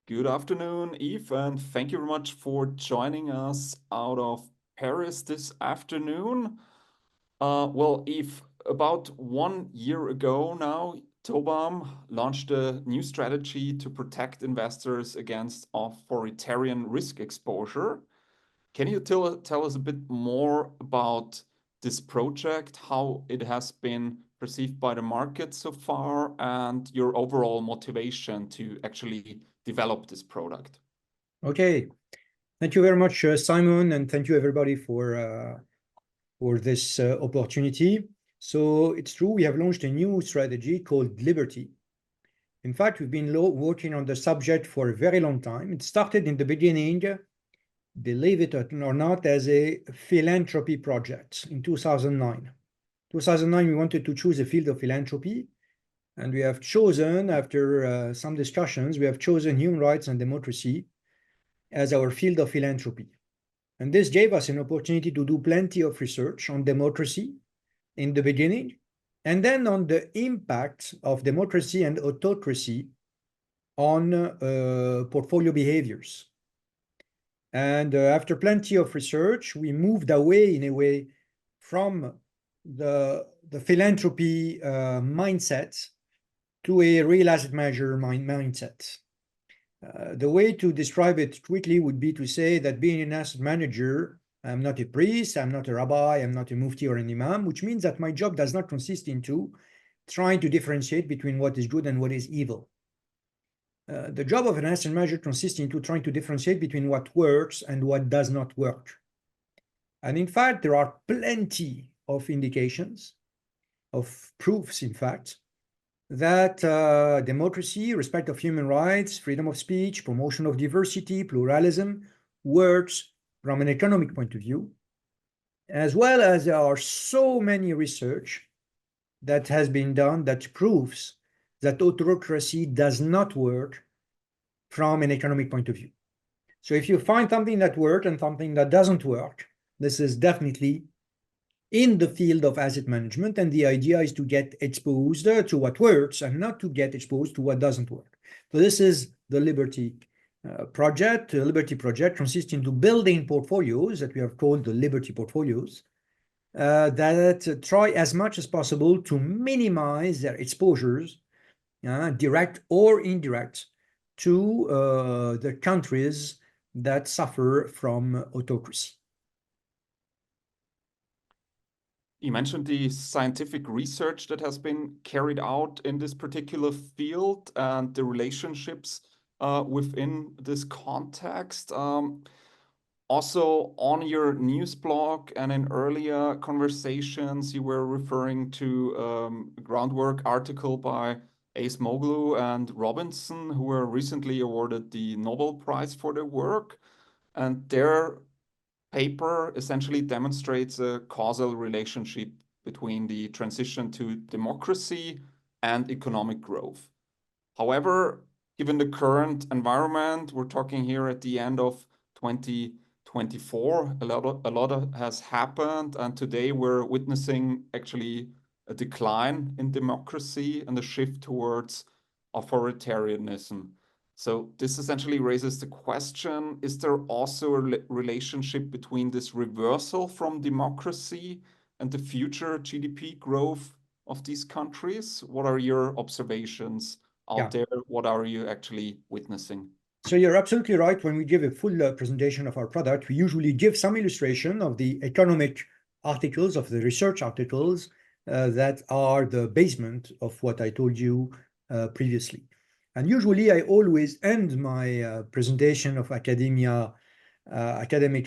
Good afternoon, Yves, and thank you very much for joining us out of Paris this afternoon. Well, Yves, about 1 year ago now, TOBAM launched a new strategy to protect investors against authoritarian risk exposure. Can you tell us a bit more about this project, how it has been perceived by the market so far, and your overall motivation to actually develop this product? Okay, thank you very much, Simon, and thank you everybody for this opportunity. So it's true, we have launched a new strategy called Liberty. In fact, we've been working on the subject for a very long time. It started in the beginning, believe it or not, as a philanthropy project in 2009. 2009, we wanted to choose a field of philanthropy, and we have chosen, after some discussions, we have chosen human rights and democracy as our field of philanthropy. And this gave us an opportunity to do plenty of research on democracy in the beginning, and then on the impact of democracy and autocracy on portfolio behaviors. And after plenty of research, we moved away, in a way, from the philanthropy mindset to a real asset manager mindset. The way to describe it quickly would be to say that being an asset manager, I'm not a priest, I'm not a rabbi, I'm not a mufti or an imam, which means that my job does not consist into trying to differentiate between what is good and what is evil. The job of an asset manager consists into trying to differentiate between what works and what does not work. And in fact, there are plenty of indications, of proofs, in fact, that democracy, respect of human rights, freedom of speech, promotion of diversity, pluralism works from an economic point of view, as well as there are so many research that has been done that proves that autocracy does not work from an economic point of view. So if you find something that works and something that doesn't work, this is definitely in the field of asset management, and the idea is to get exposed to what works and not to get exposed to what doesn't work. So this is the Liberty project. The Liberty project consists into building portfolios that we have called the Liberty portfolios that try as much as possible to minimize their exposures, direct or indirect, to the countries that suffer from autocracy. You mentioned the scientific research that has been carried out in this particular field and the relationships within this context. Also, on your news blog and in earlier conversations, you were referring to a groundwork article by Acemoglu and Robinson, who were recently awarded the Nobel Prize for their work. And their paper essentially demonstrates a causal relationship between the transition to democracy and economic growth. However, given the current environment, we're talking here at the end of 2024, a lot has happened, and today we're witnessing actually a decline in democracy and a shift towards authoritarianism. So this essentially raises the question, is there also a relationship between this reversal from democracy and the future GDP growth of these countries? What are your observations out there? What are you actually witnessing? So you're absolutely right. When we give a full presentation of our product, we usually give some illustration of the economic articles, of the research articles that are the basement of what I told you previously. And usually I always end my presentation of academic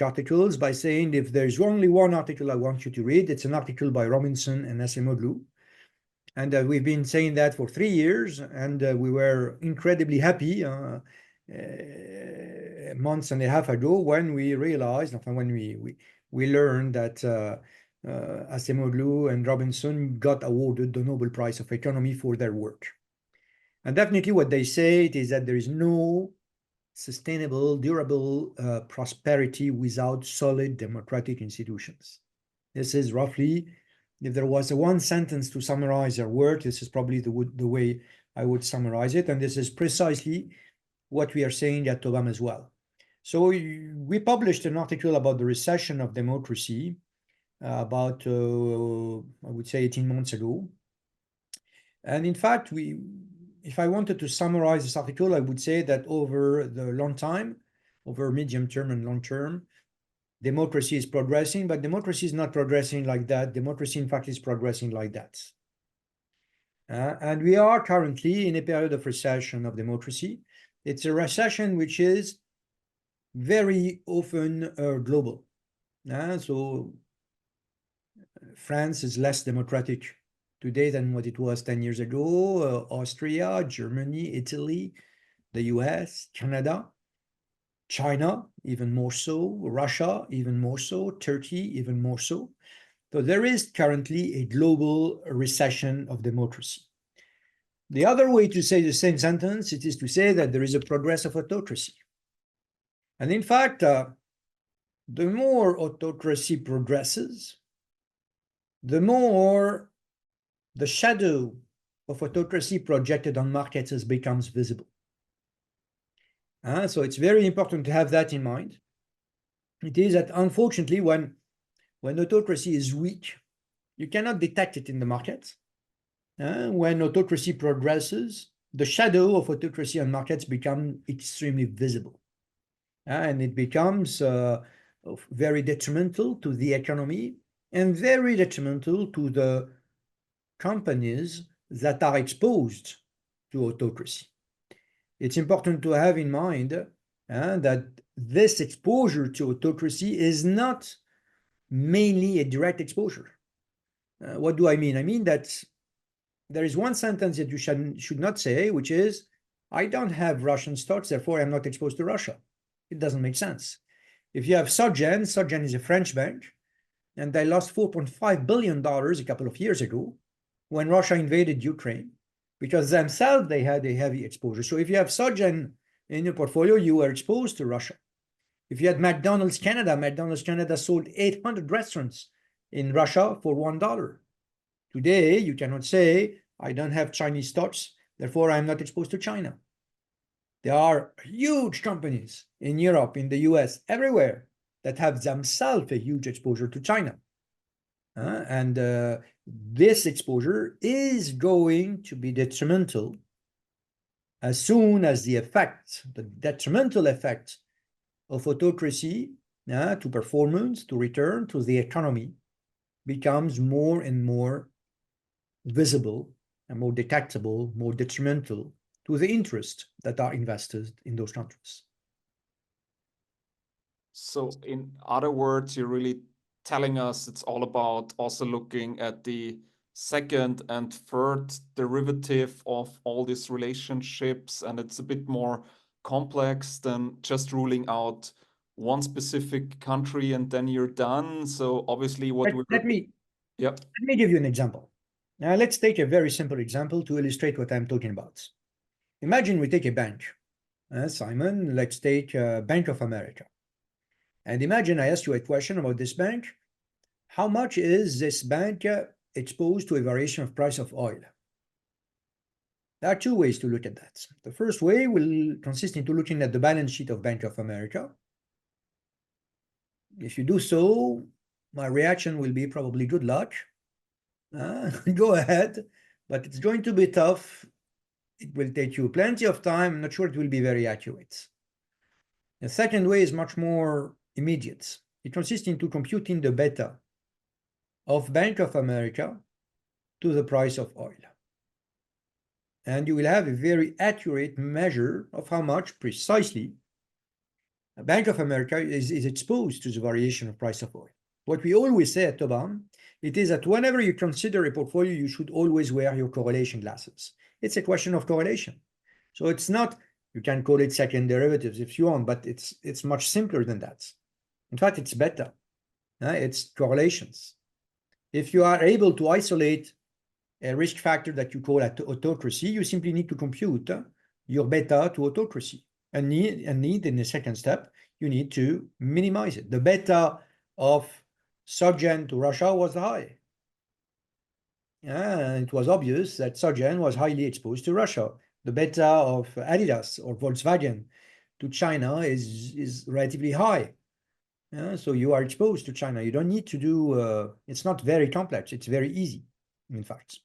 articles by saying, if there's only one article I want you to read, it's an article by Robinson and Acemoglu. And we've been saying that for 3 years, and we were incredibly happy months and a half ago when we realized, when we learned that Acemoglu and Robinson got awarded the Nobel Prize of Economy for their work. And definitely what they say is that there is no sustainable, durable prosperity without solid democratic institutions. This is roughly if there was a one sentence to summarize their work, this is probably the way I would summarize it. And this is precisely what we are saying at TOBAM as well. So we published an article about the recession of democracy about, I would say 18 months ago. And in fact, if I wanted to summarize this article, I would say that over the long time, over medium term and long term, democracy is progressing, but democracy is not progressing like that. Democracy, in fact, is progressing like that. And we are currently in a period of recession of democracy. It's a recession which is very often global. So France is less democratic today than what it was 10 years ago. Austria, Germany, Italy, the US, Canada, China, even more so, Russia, even more so, Turkey, even more so. So there is currently a global recession of democracy. The other way to say the same sentence, it is to say that there is a progress of autocracy. And in fact, the more autocracy progresses, the more the shadow of autocracy projected on markets becomes visible. So it's very important to have that in mind. It is that unfortunately, when autocracy is weak, you cannot detect it in the markets. When autocracy progresses, the shadow of autocracy on markets becomes extremely visible. And it becomes very detrimental to the economy and very detrimental to the companies that are exposed to autocracy. It's important to have in mind that this exposure to autocracy is not mainly a direct exposure. What do I mean? I mean that there is one sentence that you should not say, which is, I don't have Russian stocks, therefore I'm not exposed to Russia. It doesn't make sense. If you have Sogen is a French bank, and they lost $4.5 billion a couple of years ago when Russia invaded Ukraine, because themselves they had a heavy exposure. So if you have Sogen in your portfolio, you are exposed to Russia. If you had McDonald's Canada sold 800 restaurants in Russia for $1. Today, you cannot say, I don't have Chinese stocks, therefore I'm not exposed to China. There are huge companies in Europe, in the US, everywhere that have themselves a huge exposure to China. And this exposure is going to be detrimental as soon as the detrimental effect of autocracy to performance, to return, to the economy becomes more and more visible and more detectable, more detrimental to the interests that are invested in those countries. So in other words, you're really telling us it's all about also looking at the second and third derivative of all these relationships, and it's a bit more complex than just ruling out one specific country and then you're done. So obviously Let me give you an example. Now let's take a very simple example to illustrate what I'm talking about. Imagine we take a bank. Simon, let's take Bank of America. And imagine I ask you a question about this bank. How much is this bank exposed to a variation of price of oil? There are two ways to look at that. The first way will consist into looking at the balance sheet of Bank of America. If you do so, my reaction will be probably good luck. Go ahead, but it's going to be tough. It will take you plenty of time. I'm not sure it will be very accurate. The second way is much more immediate. It consists into computing the beta of Bank of America to the price of oil. And you will have a very accurate measure of how much precisely Bank of America is exposed to the variation of price of oil. What we always say at TOBAM, it is that whenever you consider a portfolio, you should always wear your correlation glasses. It's a question of correlation. So it's not, you can call it second derivatives if you want, but it's much simpler than that. In fact, it's better. It's correlations. If you are able to isolate a risk factor that you call autocracy, you simply need to compute your beta to autocracy. And need in the second step, you need to minimize it. The beta of Sogen to Russia was high. And it was obvious that Sargent was highly exposed to Russia. The beta of Adidas or Volkswagen to China is relatively high. So you are exposed to China. You don't need to do, it's not very complex. It's very easy, in fact.